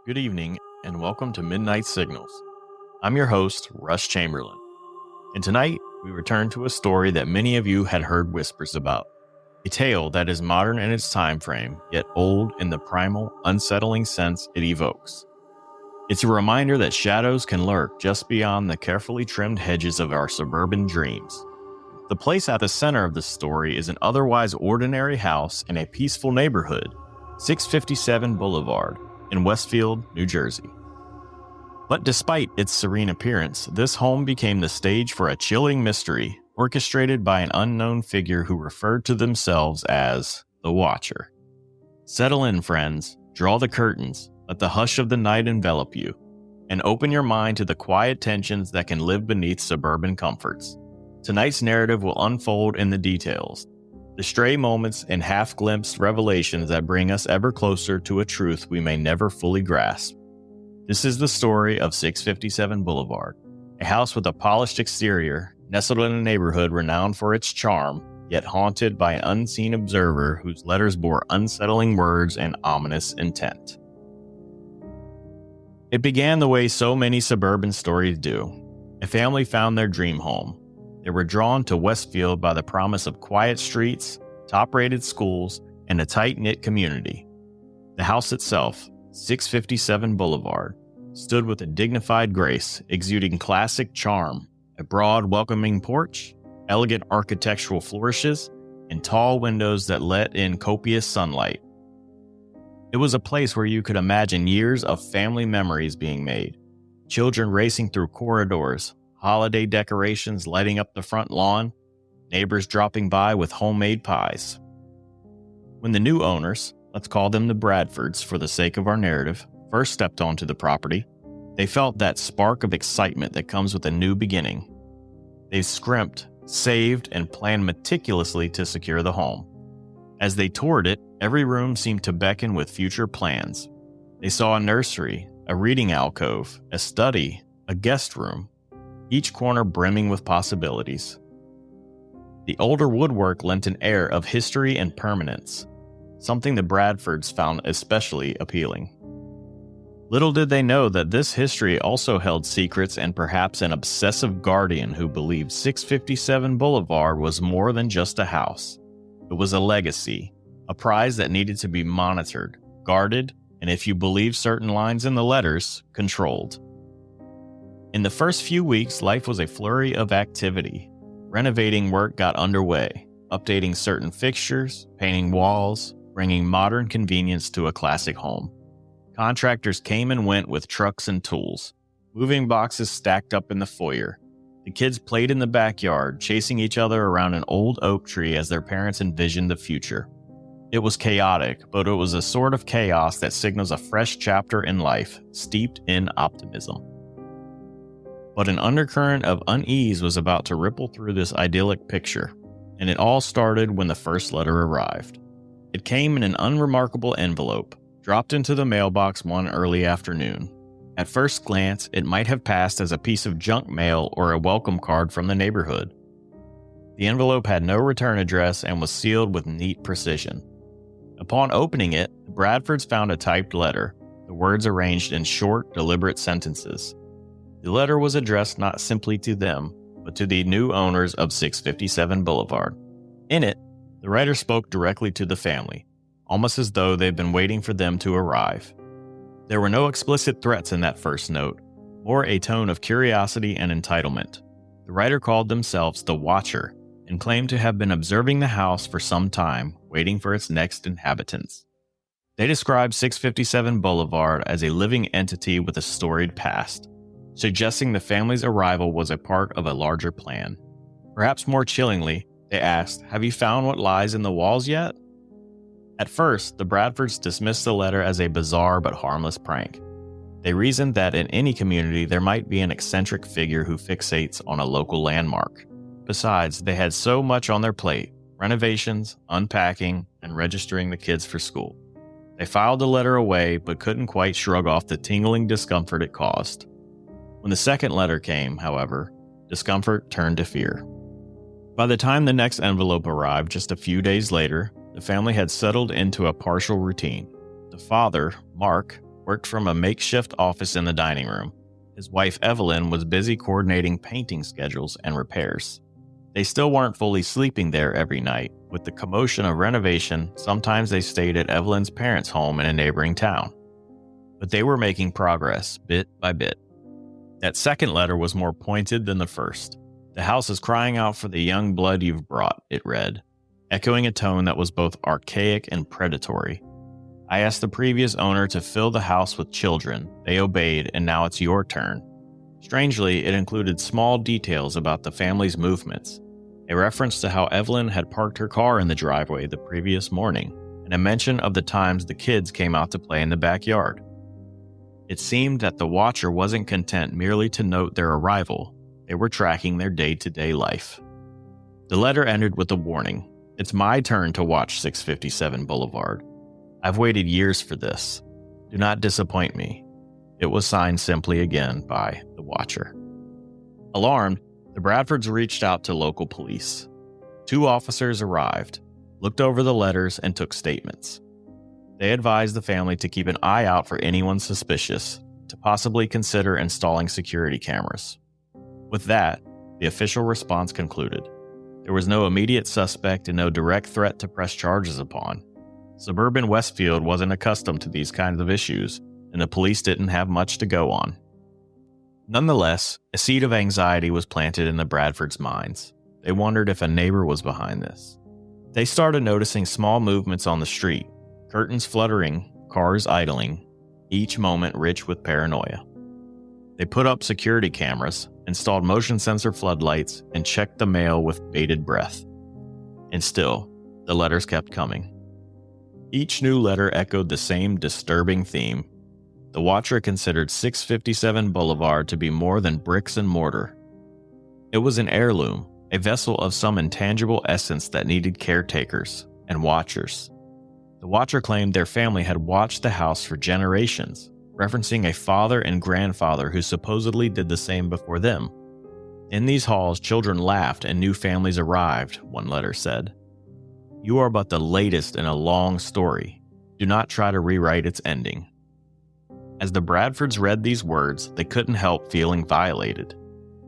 Good evening, and welcome to Midnight Signals. I'm your host, Russ Chamberlain, and tonight we return to a story that many of you had heard whispers about. A tale that is modern in its time frame, yet old in the primal, unsettling sense it evokes. It's a reminder that shadows can lurk just beyond the carefully trimmed hedges of our suburban dreams. The place at the center of this story is an otherwise ordinary house in a peaceful neighborhood, 657 Boulevard, in Westfield, New Jersey. But despite its serene appearance, this home became the stage for a chilling mystery orchestrated by an unknown figure who referred to themselves as the Watcher. Settle in, friends, draw the curtains, let the hush of the night envelop you, and open your mind to the quiet tensions that can live beneath suburban comforts. Tonight's narrative will unfold in the details, the stray moments and half-glimpsed revelations that bring us ever closer to a truth we may never fully grasp. This is the story of 657 Boulevard, a house with a polished exterior, nestled in a neighborhood renowned for its charm, yet haunted by an unseen observer whose letters bore unsettling words and ominous intent. It began the way so many suburban stories do. A family found their dream home. They were drawn to Westfield by the promise of quiet streets, top-rated schools, and a tight-knit community. The house itself, 657 Boulevard, stood with a dignified grace, exuding classic charm, a broad, welcoming porch, elegant architectural flourishes, and tall windows that let in copious sunlight. It was a place where you could imagine years of family memories being made, children racing through corridors, holiday decorations lighting up the front lawn, neighbors dropping by with homemade pies. When the new owners, let's call them the Bradfords for the sake of our narrative, first stepped onto the property, they felt that spark of excitement that comes with a new beginning. They scrimped, saved, and planned meticulously to secure the home. As they toured it, every room seemed to beckon with future plans. They saw a nursery, a reading alcove, a study, a guest room, each corner brimming with possibilities. The older woodwork lent an air of history and permanence, something the Bradfords found especially appealing. Little did they know that this history also held secrets and perhaps an obsessive guardian who believed 657 Boulevard was more than just a house. It was a legacy, a prize that needed to be monitored, guarded, and if you believe certain lines in the letters, controlled. In the first few weeks, life was a flurry of activity. Renovating work got underway, updating certain fixtures, painting walls, bringing modern convenience to a classic home. Contractors came and went with trucks and tools. Moving boxes stacked up in the foyer. The kids played in the backyard, chasing each other around an old oak tree as their parents envisioned the future. It was chaotic, but it was a sort of chaos that signals a fresh chapter in life, steeped in optimism. But an undercurrent of unease was about to ripple through this idyllic picture, and it all started when the first letter arrived. It came in an unremarkable envelope, dropped into the mailbox one early afternoon. At first glance, it might have passed as a piece of junk mail or a welcome card from the neighborhood. The envelope had no return address and was sealed with neat precision. Upon opening it, the Bradfords found a typed letter, the words arranged in short, deliberate sentences. The letter was addressed not simply to them, but to the new owners of 657 Boulevard. In it, the writer spoke directly to the family, almost as though they'd been waiting for them to arrive. There were no explicit threats in that first note, more a tone of curiosity and entitlement. The writer called themselves the Watcher and claimed to have been observing the house for some time, waiting for its next inhabitants. They described 657 Boulevard as a living entity with a storied past, suggesting the family's arrival was a part of a larger plan. Perhaps more chillingly, they asked, "Have you found what lies in the walls yet?" At first, the Bradfords dismissed the letter as a bizarre but harmless prank. They reasoned that in any community there might be an eccentric figure who fixates on a local landmark. Besides, they had so much on their plate: renovations, unpacking, and registering the kids for school. They filed the letter away but couldn't quite shrug off the tingling discomfort it caused. When the second letter came, however, discomfort turned to fear. By the time the next envelope arrived just a few days later, the family had settled into a partial routine. The father, Mark, worked from a makeshift office in the dining room. His wife Evelyn was busy coordinating painting schedules and repairs. They still weren't fully sleeping there every night. With the commotion of renovation, sometimes they stayed at Evelyn's parents' home in a neighboring town. But they were making progress, bit by bit. That second letter was more pointed than the first. "The house is crying out for the young blood you've brought," it read, echoing a tone that was both archaic and predatory. "I asked the previous owner to fill the house with children. They obeyed, and now it's your turn." Strangely, it included small details about the family's movements, a reference to how Evelyn had parked her car in the driveway the previous morning, and a mention of the times the kids came out to play in the backyard. It seemed that the Watcher wasn't content merely to note their arrival. They were tracking their day-to-day life. The letter ended with a warning. "It's my turn to watch 657 Boulevard. I've waited years for this. Do not disappoint me." It was signed simply again by the Watcher. Alarmed, the Bradfords reached out to local police. 2 officers arrived, looked over the letters, and took statements. They advised the family to keep an eye out for anyone suspicious, to possibly consider installing security cameras. With that, the official response concluded. There was no immediate suspect and no direct threat to press charges upon. Suburban Westfield wasn't accustomed to these kinds of issues, and the police didn't have much to go on. Nonetheless, a seed of anxiety was planted in the Bradfords' minds. They wondered if a neighbor was behind this. They started noticing small movements on the street, curtains fluttering, cars idling, each moment rich with paranoia. They put up security cameras, installed motion sensor floodlights, and checked the mail with bated breath. And still, the letters kept coming. Each new letter echoed the same disturbing theme. The Watcher considered 657 Boulevard to be more than bricks and mortar. It was an heirloom, a vessel of some intangible essence that needed caretakers and watchers. The Watcher claimed their family had watched the house for generations, referencing a father and grandfather who supposedly did the same before them. In these halls, children laughed and new families arrived, one letter said. "You are but the latest in a long story. Do not try to rewrite its ending." As the Bradfords read these words, they couldn't help feeling violated.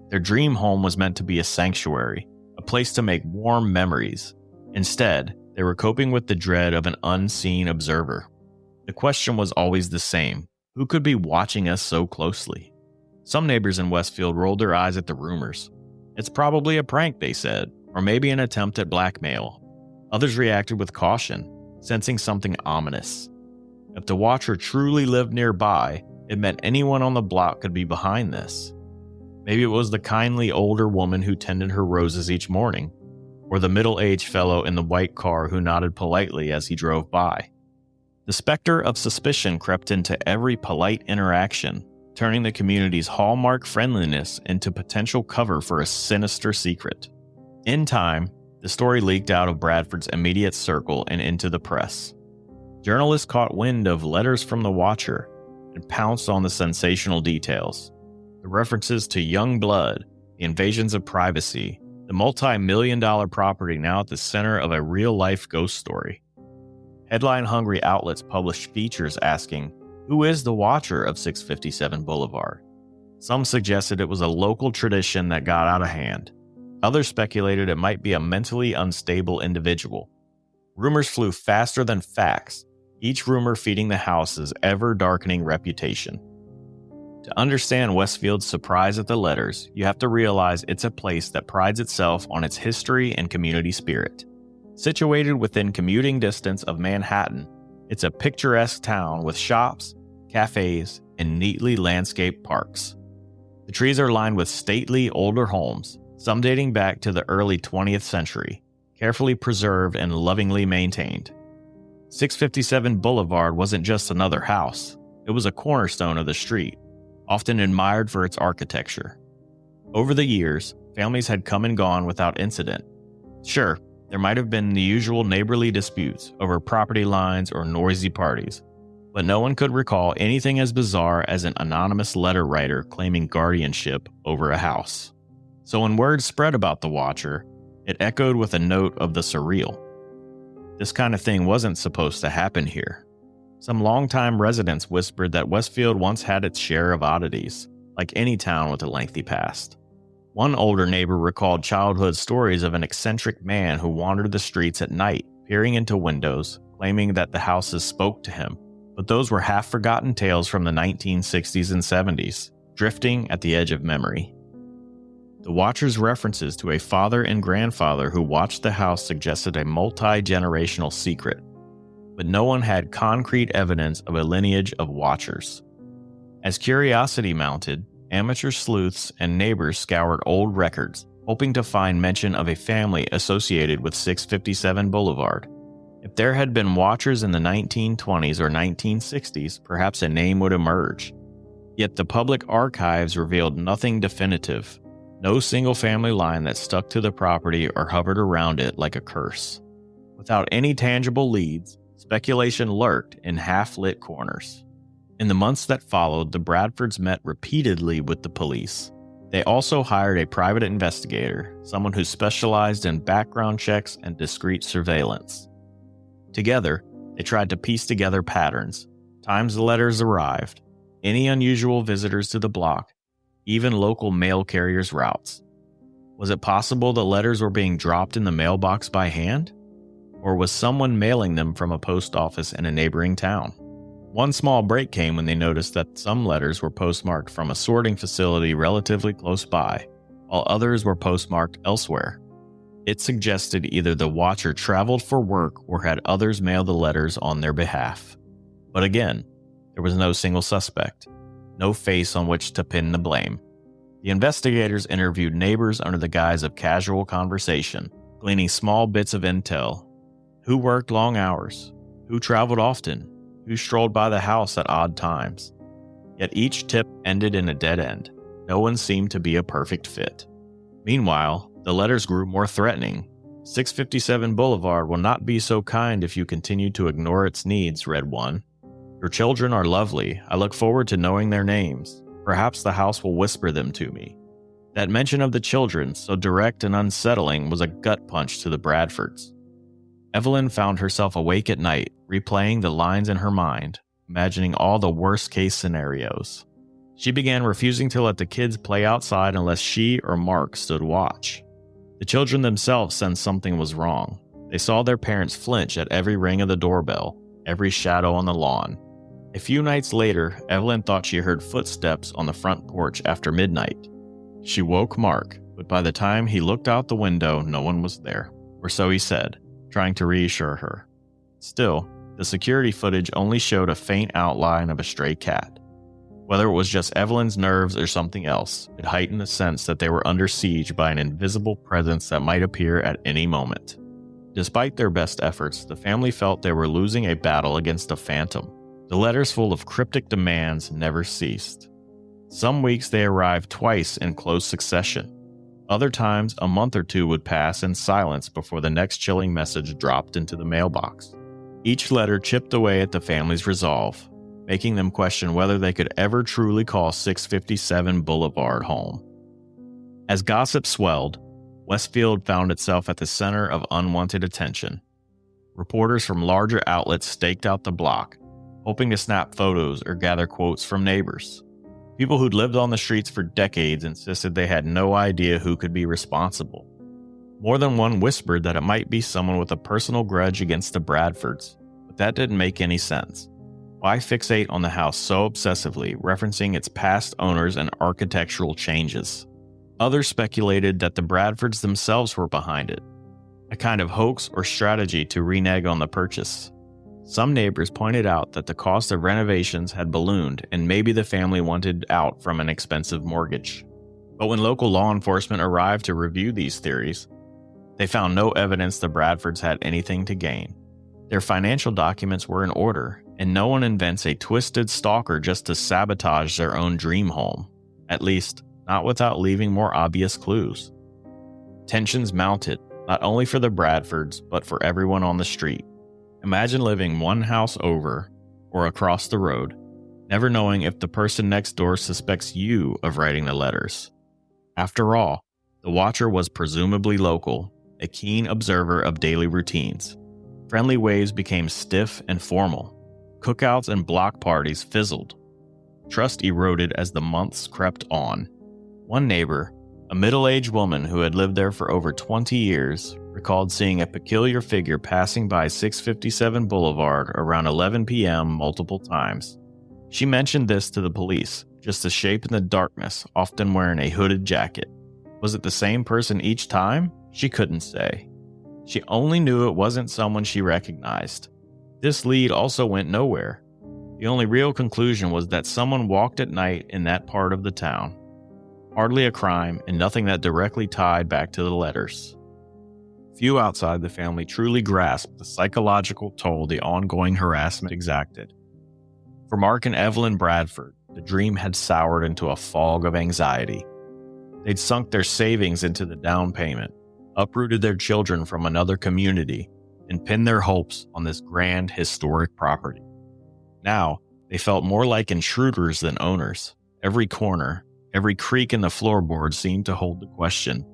Their dream home was meant to be a sanctuary, a place to make warm memories. Instead, they were coping with the dread of an unseen observer. The question was always the same. Who could be watching us so closely? Some neighbors in Westfield rolled their eyes at the rumors. "It's probably a prank," they said, or maybe an attempt at blackmail. Others reacted with caution, sensing something ominous. If the Watcher truly lived nearby, it meant anyone on the block could be behind this. Maybe it was the kindly older woman who tended her roses each morning, or the middle-aged fellow in the white car who nodded politely as he drove by. The specter of suspicion crept into every polite interaction, turning the community's hallmark friendliness into potential cover for a sinister secret. In time, the story leaked out of Bradford's immediate circle and into the press. Journalists caught wind of letters from the Watcher and pounced on the sensational details. The references to young blood, the invasions of privacy, the multi-million-dollar property now at the center of a real-life ghost story. Headline-hungry outlets published features asking, "Who is the Watcher of 657 Boulevard?" Some suggested it was a local tradition that got out of hand. Others speculated it might be a mentally unstable individual. Rumors flew faster than facts, each rumor feeding the house's ever-darkening reputation. To understand Westfield's surprise at the letters, you have to realize it's a place that prides itself on its history and community spirit. Situated within commuting distance of Manhattan, it's a picturesque town with shops, cafes, and neatly landscaped parks. The trees are lined with stately older homes, some dating back to the early 20th century, carefully preserved and lovingly maintained. 657 Boulevard wasn't just another house, it was a cornerstone of the street, often admired for its architecture. Over the years, families had come and gone without incident. Sure, there might have been the usual neighborly disputes over property lines or noisy parties, but no one could recall anything as bizarre as an anonymous letter writer claiming guardianship over a house. So when word spread about the Watcher, it echoed with a note of the surreal. This kind of thing wasn't supposed to happen here. Some longtime residents whispered that Westfield once had its share of oddities, like any town with a lengthy past. One older neighbor recalled childhood stories of an eccentric man who wandered the streets at night, peering into windows, claiming that the houses spoke to him. But those were half-forgotten tales from the 1960s and 70s, drifting at the edge of memory. The Watcher's references to a father and grandfather who watched the house suggested a multi-generational secret, but no one had concrete evidence of a lineage of Watchers. As curiosity mounted, amateur sleuths and neighbors scoured old records, hoping to find mention of a family associated with 657 Boulevard. If there had been Watchers in the 1920s or 1960s, perhaps a name would emerge. Yet the public archives revealed nothing definitive, no single family line that stuck to the property or hovered around it like a curse. Without any tangible leads, speculation lurked in half-lit corners. In the months that followed, the Bradfords met repeatedly with the police. They also hired a private investigator, someone who specialized in background checks and discreet surveillance. Together, they tried to piece together patterns, times the letters arrived, any unusual visitors to the block, even local mail carriers' routes. Was it possible the letters were being dropped in the mailbox by hand? Or was someone mailing them from a post office in a neighboring town? One small break came when they noticed that some letters were postmarked from a sorting facility relatively close by, while others were postmarked elsewhere. It suggested either the Watcher traveled for work or had others mail the letters on their behalf. But again, there was no single suspect, no face on which to pin the blame. The investigators interviewed neighbors under the guise of casual conversation, gleaning small bits of intel. Who worked long hours? Who traveled often? Who strolled by the house at odd times? Yet each tip ended in a dead end. No one seemed to be a perfect fit. Meanwhile, the letters grew more threatening. 657 Boulevard will not be so kind if you continue to ignore its needs, read one. Your children are lovely. I look forward to knowing their names. Perhaps the house will whisper them to me. That mention of the children, so direct and unsettling, was a gut punch to the Bradfords. Evelyn found herself awake at night, replaying the lines in her mind, imagining all the worst-case scenarios. She began refusing to let the kids play outside unless she or Mark stood watch. The children themselves sensed something was wrong. They saw their parents flinch at every ring of the doorbell, every shadow on the lawn. A few nights later, Evelyn thought she heard footsteps on the front porch after midnight. She woke Mark, but by the time he looked out the window, no one was there, or so he said, trying to reassure her. Still, the security footage only showed a faint outline of a stray cat. Whether it was just Evelyn's nerves or something else, it heightened the sense that they were under siege by an invisible presence that might appear at any moment. Despite their best efforts, the family felt they were losing a battle against a phantom. The letters full of cryptic demands never ceased. Some weeks they arrived twice in close succession. Other times, a month or two would pass in silence before the next chilling message dropped into the mailbox. Each letter chipped away at the family's resolve, making them question whether they could ever truly call 657 Boulevard home. As gossip swelled, Westfield found itself at the center of unwanted attention. Reporters from larger outlets staked out the block, hoping to snap photos or gather quotes from neighbors. People who'd lived on the streets for decades insisted they had no idea who could be responsible. More than one whispered that it might be someone with a personal grudge against the Bradfords, but that didn't make any sense. Why fixate on the house so obsessively, referencing its past owners and architectural changes? Others speculated that the Bradfords themselves were behind it, a kind of hoax or strategy to renege on the purchase. Some neighbors pointed out that the cost of renovations had ballooned and maybe the family wanted out from an expensive mortgage. But when local law enforcement arrived to review these theories, they found no evidence the Bradfords had anything to gain. Their financial documents were in order, and no one invents a twisted stalker just to sabotage their own dream home, at least not without leaving more obvious clues. Tensions mounted, not only for the Bradfords, but for everyone on the street. Imagine living one house over, or across the road, never knowing if the person next door suspects you of writing the letters. After all, the Watcher was presumably local, a keen observer of daily routines. Friendly waves became stiff and formal. cookouts and block parties fizzled. Trust eroded as the months crept on. One neighbor, a middle-aged woman who had lived there for over 20 years, recalled seeing a peculiar figure passing by 657 Boulevard around 11 p.m. multiple times. She mentioned this to the police, just a shape in the darkness, often wearing a hooded jacket. Was it the same person each time? She couldn't say. She only knew it wasn't someone she recognized. This lead also went nowhere. The only real conclusion was that someone walked at night in that part of the town. Hardly a crime, and nothing that directly tied back to the letters. Few outside the family truly grasped the psychological toll the ongoing harassment exacted. For Mark and Evelyn Bradford, the dream had soured into a fog of anxiety. They'd sunk their savings into the down payment, uprooted their children from another community, and pinned their hopes on this grand historic property. Now, they felt more like intruders than owners. Every corner, every creak in the floorboard seemed to hold the question,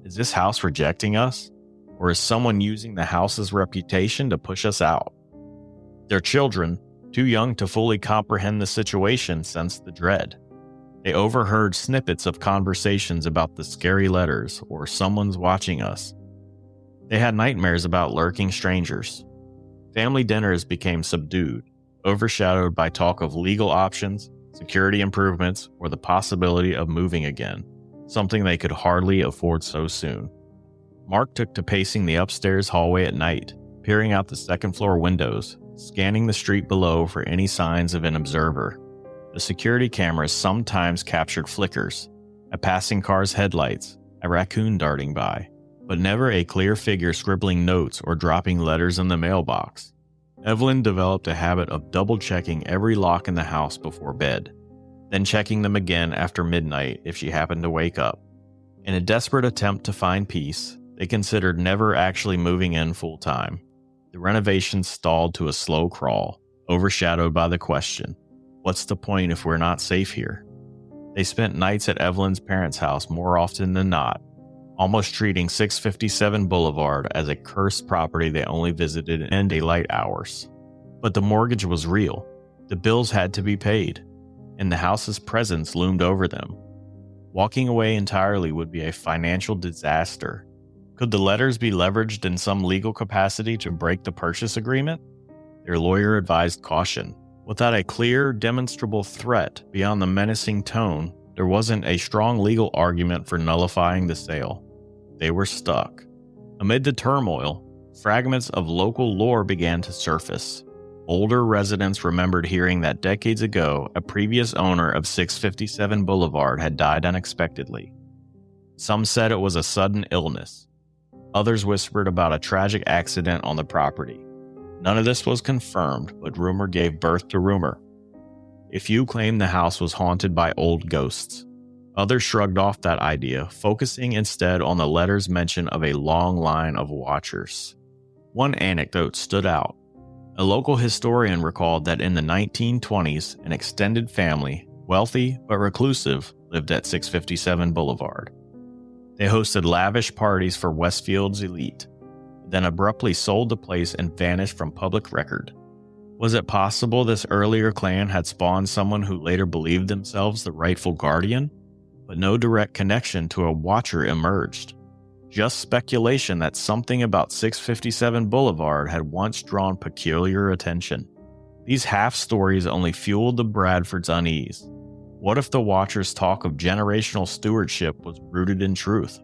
is this house rejecting us? Or is someone using the house's reputation to push us out? Their children, too young to fully comprehend the situation, sensed the dread. They overheard snippets of conversations about the scary letters or someone's watching us. They had nightmares about lurking strangers. Family dinners became subdued, overshadowed by talk of legal options, security improvements, or the possibility of moving again, something they could hardly afford so soon. Mark took to pacing the upstairs hallway at night, peering out the second-floor windows, scanning the street below for any signs of an observer. The security cameras sometimes captured flickers, a passing car's headlights, a raccoon darting by, but never a clear figure scribbling notes or dropping letters in the mailbox. Evelyn developed a habit of double-checking every lock in the house before bed, then checking them again after midnight if she happened to wake up. In a desperate attempt to find peace, they considered never actually moving in full-time. The renovation stalled to a slow crawl, overshadowed by the question, what's the point if we're not safe here? They spent nights at Evelyn's parents' house more often than not, almost treating 657 Boulevard as a cursed property they only visited in daylight hours. But the mortgage was real. The bills had to be paid, and the house's presence loomed over them. Walking away entirely would be a financial disaster. Could the letters be leveraged in some legal capacity to break the purchase agreement? Their lawyer advised caution. Without a clear, demonstrable threat beyond the menacing tone, there wasn't a strong legal argument for nullifying the sale. They were stuck. Amid the turmoil, fragments of local lore began to surface. Older residents remembered hearing that decades ago, a previous owner of 657 Boulevard had died unexpectedly. Some said it was a sudden illness. Others whispered about a tragic accident on the property. None of this was confirmed, but rumor gave birth to rumor. A few claimed the house was haunted by old ghosts. Others shrugged off that idea, focusing instead on the letter's mention of a long line of watchers. One anecdote stood out. A local historian recalled that in the 1920s, an extended family, wealthy but reclusive, lived at 657 Boulevard. They hosted lavish parties for Westfield's elite, then abruptly sold the place and vanished from public record. Was it possible this earlier clan had spawned someone who later believed themselves the rightful guardian? But no direct connection to a watcher emerged. Just speculation that something about 657 Boulevard had once drawn peculiar attention. These half-stories only fueled the Bradfords' unease. What if the Watchers' talk of generational stewardship was rooted in truth?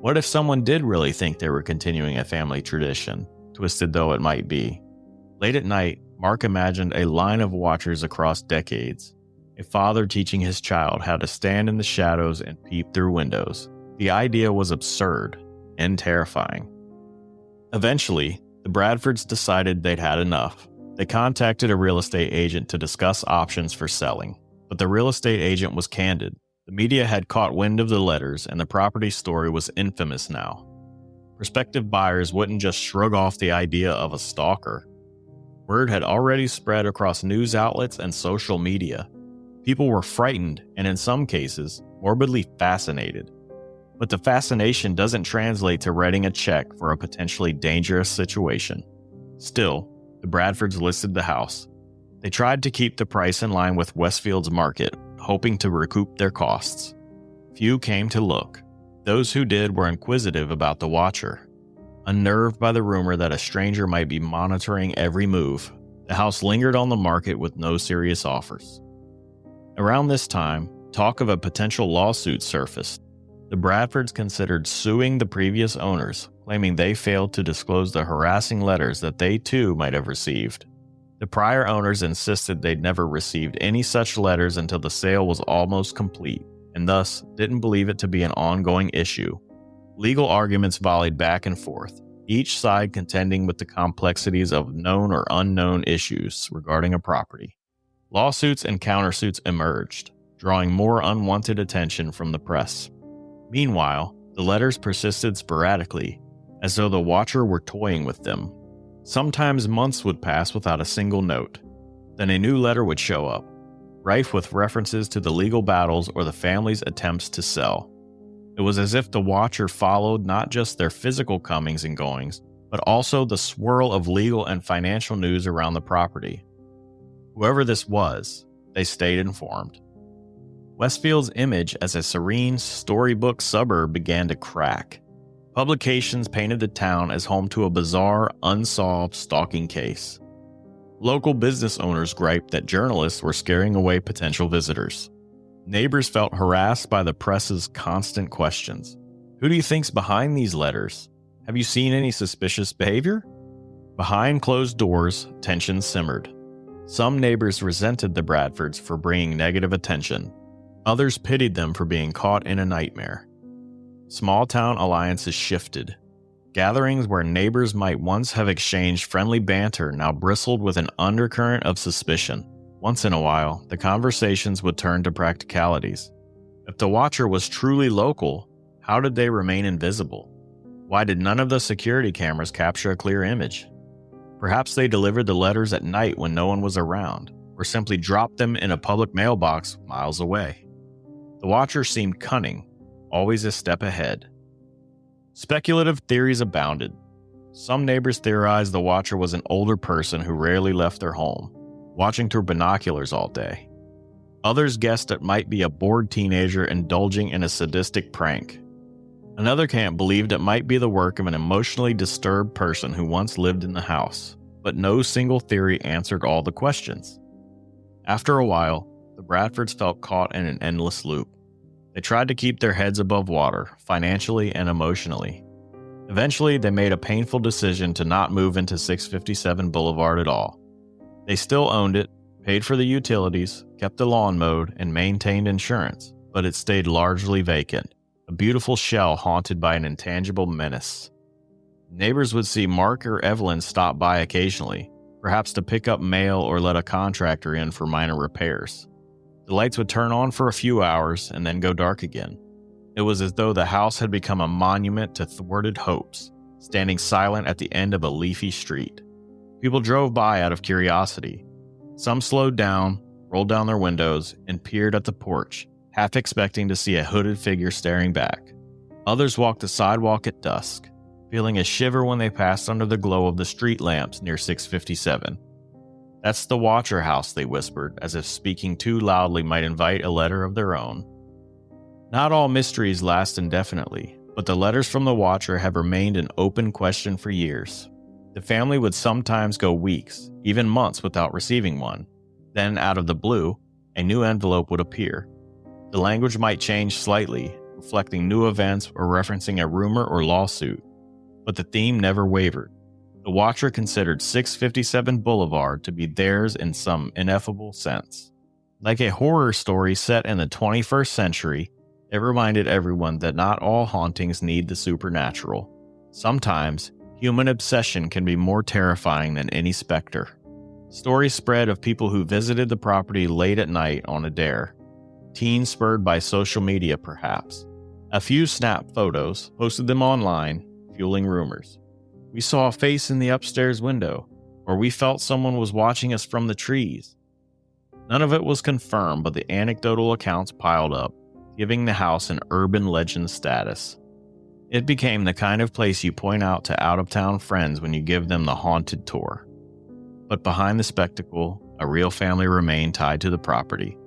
What if someone did really think they were continuing a family tradition, twisted though it might be? Late at night, Mark imagined a line of Watchers across decades, a father teaching his child how to stand in the shadows and peep through windows. The idea was absurd and terrifying. Eventually, the Bradfords decided they'd had enough. They contacted a real estate agent to discuss options for selling. But the real estate agent was candid. The media had caught wind of the letters, and the property story was infamous now. Prospective buyers wouldn't just shrug off the idea of a stalker. Word had already spread across news outlets and social media. People were frightened, and in some cases, morbidly fascinated. But the fascination doesn't translate to writing a check for a potentially dangerous situation. Still, the Bradfords listed the house, They tried to keep the price in line with Westfield's market, hoping to recoup their costs. Few came to look. Those who did were inquisitive about the watcher. Unnerved by the rumor that a stranger might be monitoring every move, the house lingered on the market with no serious offers. Around this time, talk of a potential lawsuit surfaced. The Bradfords considered suing the previous owners, claiming they failed to disclose the harassing letters that they too might have received. The prior owners insisted they'd never received any such letters until the sale was almost complete, and thus didn't believe it to be an ongoing issue. Legal arguments volleyed back and forth, each side contending with the complexities of known or unknown issues regarding a property. Lawsuits and countersuits emerged, drawing more unwanted attention from the press. Meanwhile, the letters persisted sporadically, as though the watcher were toying with them. Sometimes months would pass without a single note. Then a new letter would show up, rife with references to the legal battles or the family's attempts to sell. It was as if the watcher followed not just their physical comings and goings, but also the swirl of legal and financial news around the property. Whoever this was, they stayed informed. Westfield's image as a serene, storybook suburb began to crack. Publications painted the town as home to a bizarre, unsolved stalking case. Local business owners griped that journalists were scaring away potential visitors. Neighbors felt harassed by the press's constant questions. Who do you think's behind these letters? Have you seen any suspicious behavior? Behind closed doors, tension simmered. Some neighbors resented the Bradfords for bringing negative attention. Others pitied them for being caught in a nightmare. Small-town alliances shifted. Gatherings where neighbors might once have exchanged friendly banter now bristled with an undercurrent of suspicion. Once in a while, the conversations would turn to practicalities. If the watcher was truly local, how did they remain invisible? Why did none of the security cameras capture a clear image? Perhaps they delivered the letters at night when no one was around, or simply dropped them in a public mailbox miles away. The watcher seemed cunning, always a step ahead. Speculative theories abounded. Some neighbors theorized the watcher was an older person who rarely left their home, watching through binoculars all day. Others guessed it might be a bored teenager indulging in a sadistic prank. Another camp believed it might be the work of an emotionally disturbed person who once lived in the house, but no single theory answered all the questions. After a while, the Bradfords felt caught in an endless loop. They tried to keep their heads above water, financially and emotionally. Eventually, they made a painful decision to not move into 657 Boulevard at all. They still owned it, paid for the utilities, kept the lawn mowed, and maintained insurance, but it stayed largely vacant, a beautiful shell haunted by an intangible menace. Neighbors would see Mark or Evelyn stop by occasionally, perhaps to pick up mail or let a contractor in for minor repairs. The lights would turn on for a few hours and then go dark again. It was as though the house had become a monument to thwarted hopes, standing silent at the end of a leafy street. People drove by out of curiosity. Some slowed down, rolled down their windows, and peered at the porch, half expecting to see a hooded figure staring back. Others walked the sidewalk at dusk, feeling a shiver when they passed under the glow of the street lamps near 657. "That's the Watcher house," they whispered, as if speaking too loudly might invite a letter of their own. Not all mysteries last indefinitely, but the letters from the Watcher have remained an open question for years. The family would sometimes go weeks, even months without receiving one. Then, out of the blue, a new envelope would appear. The language might change slightly, reflecting new events or referencing a rumor or lawsuit, but the theme never wavered. The Watcher considered 657 Boulevard to be theirs in some ineffable sense. Like a horror story set in the 21st century, it reminded everyone that not all hauntings need the supernatural. Sometimes, human obsession can be more terrifying than any specter. Stories spread of people who visited the property late at night on a dare. Teens spurred by social media, perhaps. A few snapped photos, posted them online, fueling rumors. "We saw a face in the upstairs window," or "we felt someone was watching us from the trees." None of it was confirmed, but the anecdotal accounts piled up, giving the house an urban legend status. It became the kind of place you point out to out-of-town friends when you give them the haunted tour. But behind the spectacle, a real family remained tied to the property.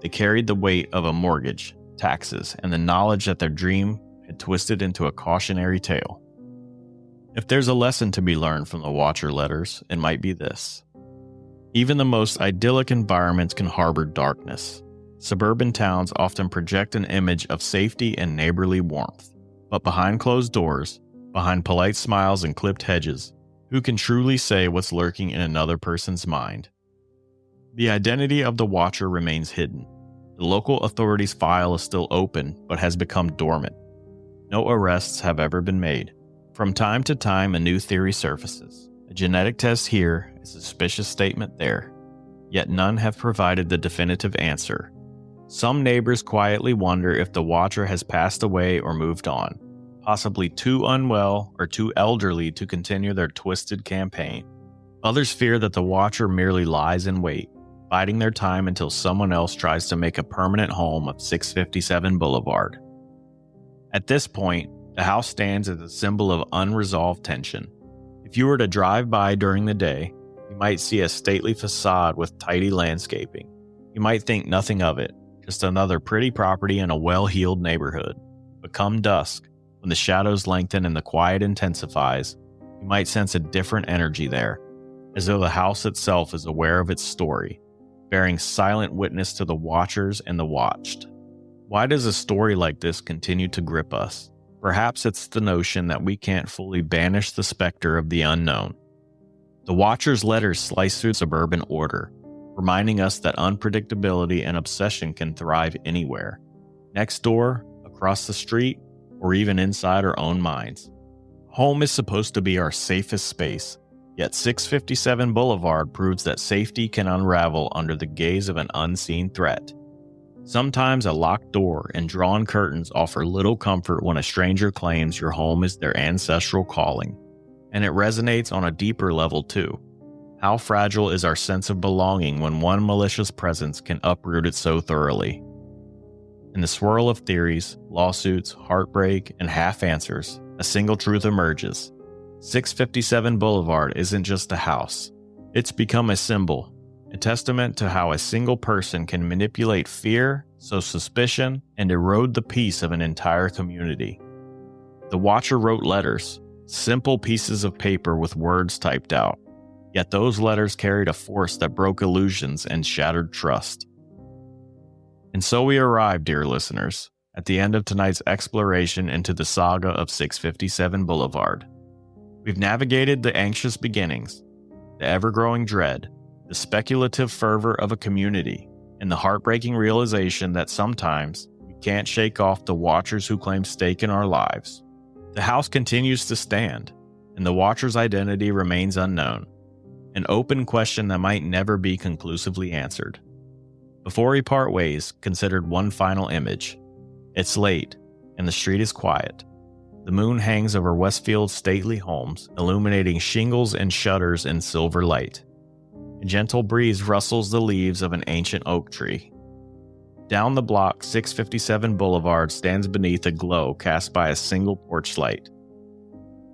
They carried the weight of a mortgage, taxes, and the knowledge that their dream had twisted into a cautionary tale. If there's a lesson to be learned from the Watcher letters, it might be this. Even the most idyllic environments can harbor darkness. Suburban towns often project an image of safety and neighborly warmth. But behind closed doors, behind polite smiles and clipped hedges, who can truly say what's lurking in another person's mind? The identity of the Watcher remains hidden. The local authorities' file is still open, but has become dormant. No arrests have ever been made. From time to time, a new theory surfaces. A genetic test here, a suspicious statement there. Yet none have provided the definitive answer. Some neighbors quietly wonder if the Watcher has passed away or moved on, possibly too unwell or too elderly to continue their twisted campaign. Others fear that the Watcher merely lies in wait, biding their time until someone else tries to make a permanent home of 657 Boulevard. At this point, the house stands as a symbol of unresolved tension. If you were to drive by during the day, you might see a stately facade with tidy landscaping. You might think nothing of it, just another pretty property in a well-heeled neighborhood. But come dusk, when the shadows lengthen and the quiet intensifies, you might sense a different energy there, as though the house itself is aware of its story, bearing silent witness to the watchers and the watched. Why does a story like this continue to grip us? Perhaps it's the notion that we can't fully banish the specter of the unknown. The Watcher's letters slice through suburban order, reminding us that unpredictability and obsession can thrive anywhere. Next door, across the street, or even inside our own minds. Home is supposed to be our safest space, yet 657 Boulevard proves that safety can unravel under the gaze of an unseen threat. Sometimes a locked door and drawn curtains offer little comfort when a stranger claims your home is their ancestral calling. And it resonates on a deeper level too. How fragile is our sense of belonging when one malicious presence can uproot it so thoroughly? In the swirl of theories, lawsuits, heartbreak, and half-answers, a single truth emerges. 657 Boulevard isn't just a house. It's become a symbol, a testament to how a single person can manipulate fear, sow suspicion, and erode the peace of an entire community. The Watcher wrote letters, simple pieces of paper with words typed out. Yet those letters carried a force that broke illusions and shattered trust. And so we arrive, dear listeners, at the end of tonight's exploration into the saga of 657 Boulevard. We've navigated the anxious beginnings, the ever-growing dread, the speculative fervor of a community, and the heartbreaking realization that sometimes we can't shake off the Watchers who claim stake in our lives. The house continues to stand, and the Watcher's identity remains unknown, an open question that might never be conclusively answered. Before we part ways, consider one final image. It's late, and the street is quiet. The moon hangs over Westfield's stately homes, illuminating shingles and shutters in silver light. A gentle breeze rustles the leaves of an ancient oak tree. Down the block, 657 Boulevard stands beneath a glow cast by a single porch light.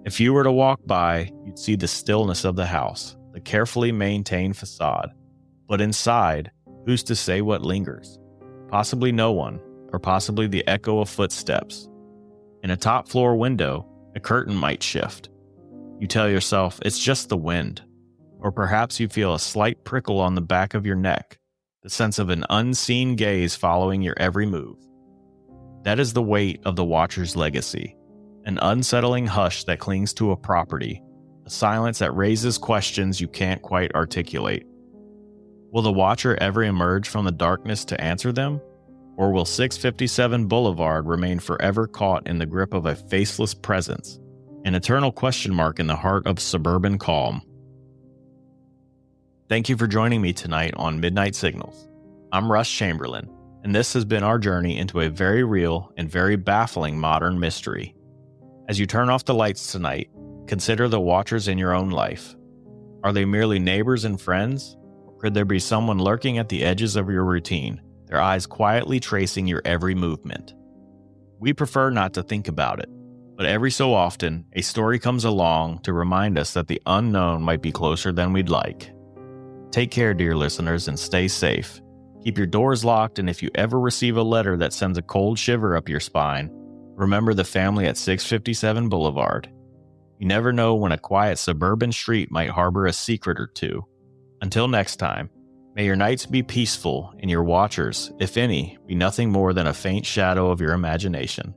If you were to walk by, you'd see the stillness of the house, the carefully maintained facade. But inside, who's to say what lingers? Possibly no one, or possibly the echo of footsteps. In a top floor window, a curtain might shift. You tell yourself it's just the wind. Or perhaps you feel a slight prickle on the back of your neck, the sense of an unseen gaze following your every move. That is the weight of the Watcher's legacy, an unsettling hush that clings to a property, a silence that raises questions you can't quite articulate. Will the Watcher ever emerge from the darkness to answer them? Or will 657 Boulevard remain forever caught in the grip of a faceless presence, an eternal question mark in the heart of suburban calm? Thank you for joining me tonight on Midnight Signals. I'm Russ Chamberlain, and this has been our journey into a very real and very baffling modern mystery. As you turn off the lights tonight, consider the Watchers in your own life. Are they merely neighbors and friends? Or could there be someone lurking at the edges of your routine, their eyes quietly tracing your every movement? We prefer not to think about it, but every so often, a story comes along to remind us that the unknown might be closer than we'd like. Take care, dear listeners, and stay safe. Keep your doors locked, and if you ever receive a letter that sends a cold shiver up your spine, remember the family at 657 Boulevard. You never know when a quiet suburban street might harbor a secret or two. Until next time, may your nights be peaceful and your watchers, if any, be nothing more than a faint shadow of your imagination.